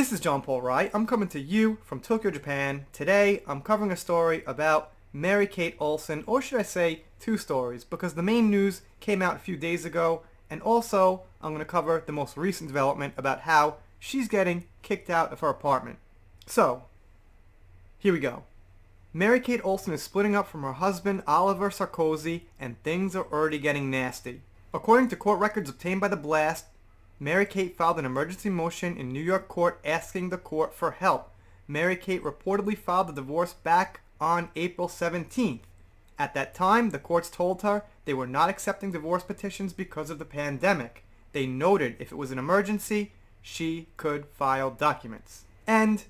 This is John Paul Wright. I'm coming to you from Tokyo, Japan. Today, I'm covering a story about MaryKate Olsen, or should I say, two stories, because the main news came out a few days ago, and also I'm going to cover the most recent development about how she's getting kicked out of her apartment. So, here we go. MaryKate Olsen is splitting up from her husband, Oliver Sarkozy, and things are already getting nasty. According to court records obtained by The Blast, MaryKate filed an emergency motion in New York court asking the court for help. MaryKate reportedly filed the divorce back on April 17th. At that time, the courts told her they were not accepting divorce petitions because of the pandemic. They noted if it was an emergency, she could file documents. And,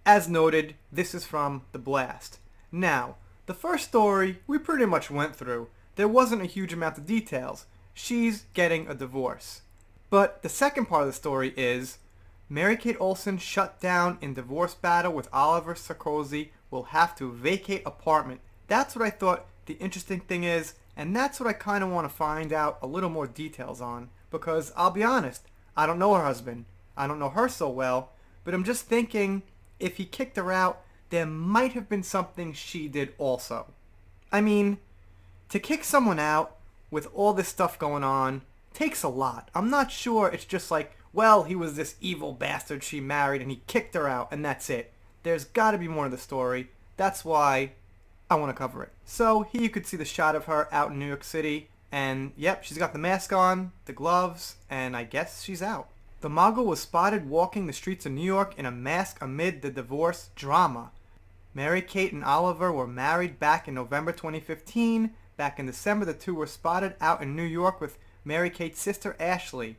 as noted, this is from The Blast. Now, the first story we pretty much went through. There wasn't a huge amount of details. She's getting a divorce. But the second part of the story is MaryKate Olsen shut down in divorce battle with Oliver Sarkozy will have to vacate apartment. That's what I thought the interesting thing is, and that's what I kind of want to find out a little more details on, because I'll be honest, I don't know her husband. I don't know her so well, but I'm just thinking if he kicked her out, there might have been something she did also. I mean, to kick someone out with all this stuff going on takes a lot. I'm not sure it's just like, well, he was this evil bastard she married and he kicked her out and that's it. There's got to be more to the story. That's why I want to cover it. So here you could see the shot of her out in New York City, and yep, she's got the mask on, the gloves, and I guess she's out. The mogul was spotted walking the streets of New York in a mask amid the divorce drama. MaryKate and Oliver were married back in November 2015. Back in December, the two were spotted out in New York with MaryKate's sister Ashley.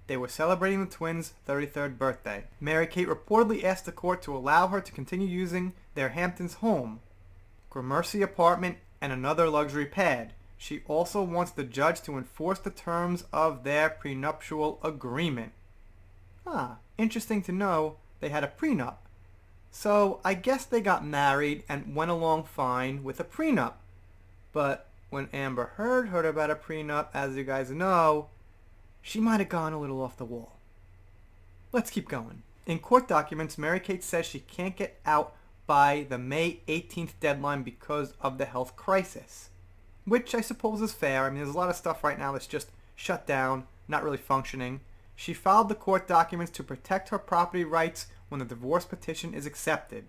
They were celebrating the twins' 33rd birthday. MaryKate reportedly asked the court to allow her to continue using their Hamptons home, Gramercy apartment, and another luxury pad. She also wants the judge to enforce the terms of their prenuptial agreement. Interesting to know they had a prenup. So I guess they got married and went along fine with a prenup. But when Amber Heard heard about a prenup, as you guys know, she might have gone a little off the wall. Let's keep going. In court documents, MaryKate says she can't get out by the May 18th deadline because of the health crisis, which I suppose is fair. I mean, there's a lot of stuff right now that's just shut down, not really functioning. She filed the court documents to protect her property rights when the divorce petition is accepted.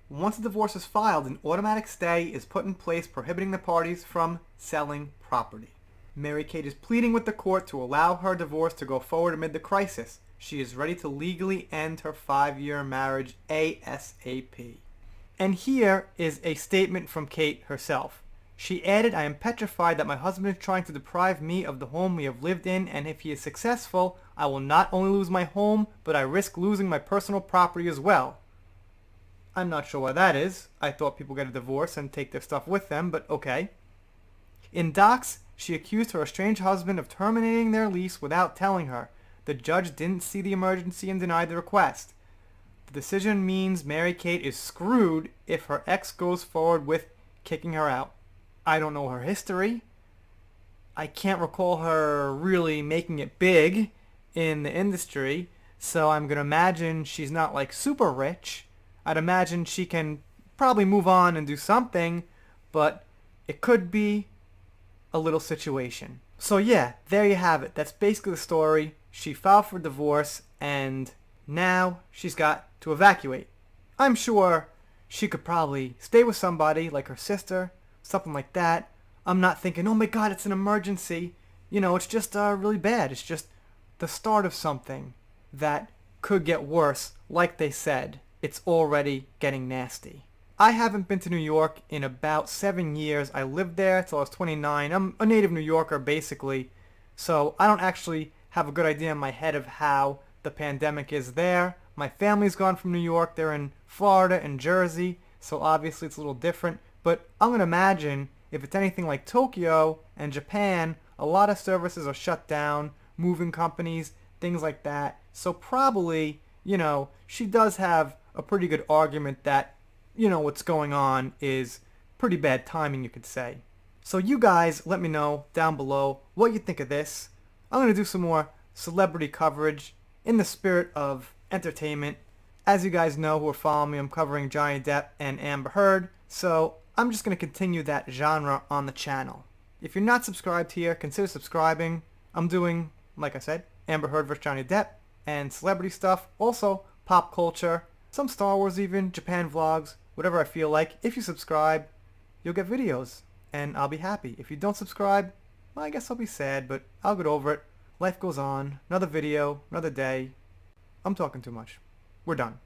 Once the divorce is filed, an automatic stay is put in place prohibiting the parties from selling property. MaryKate is pleading with the court to allow her divorce to go forward amid the crisis. She is ready to legally end her 5-year marriage ASAP. And here is a statement from Kate herself. She added, "I am petrified that my husband is trying to deprive me of the home we have lived in, and if he is successful, I will not only lose my home, but I risk losing my personal property as well." I'm not sure why that is. I thought people get a divorce and take their stuff with them, but okay. In docs, she accused her estranged husband of terminating their lease without telling her. The judge didn't see the emergency and denied the request. The decision means MaryKate is screwed if her ex goes forward with kicking her out. I don't know her history. I can't recall her really making it big in the industry, so I'm going to imagine she's not like super rich. I'd imagine she can probably move on and do something, but it could be a little situation. So yeah, there you have it. That's basically the story. She filed for divorce, and now she's got to evacuate. I'm sure she could probably stay with somebody, like her sister, something like that. I'm not thinking, oh my god, it's an emergency. You know, it's just really bad. It's just the start of something that could get worse, like they said. It's already getting nasty. I haven't been to New York in about 7 years. I lived there till I was 29. I'm a native New Yorker, basically. So I don't actually have a good idea in my head of how the pandemic is there. My family's gone from New York. They're in Florida and Jersey. So obviously it's a little different. But I'm going to imagine if it's anything like Tokyo and Japan, a lot of services are shut down, moving companies, things like that. So probably, she does have a pretty good argument that, what's going on is pretty bad timing, you could say. So you guys, let me know down below what you think of this. I'm going to do some more celebrity coverage in the spirit of entertainment. As you guys know who are following me, I'm covering Johnny Depp and Amber Heard, so I'm just going to continue that genre on the channel. If you're not subscribed here, consider subscribing. I'm doing, like I said, Amber Heard vs. Johnny Depp, and celebrity stuff, also pop culture, some Star Wars even, Japan vlogs, whatever I feel like. If you subscribe, you'll get videos, and I'll be happy. If you don't subscribe, well, I guess I'll be sad, but I'll get over it. Life goes on. Another video, another day. I'm talking too much. We're done.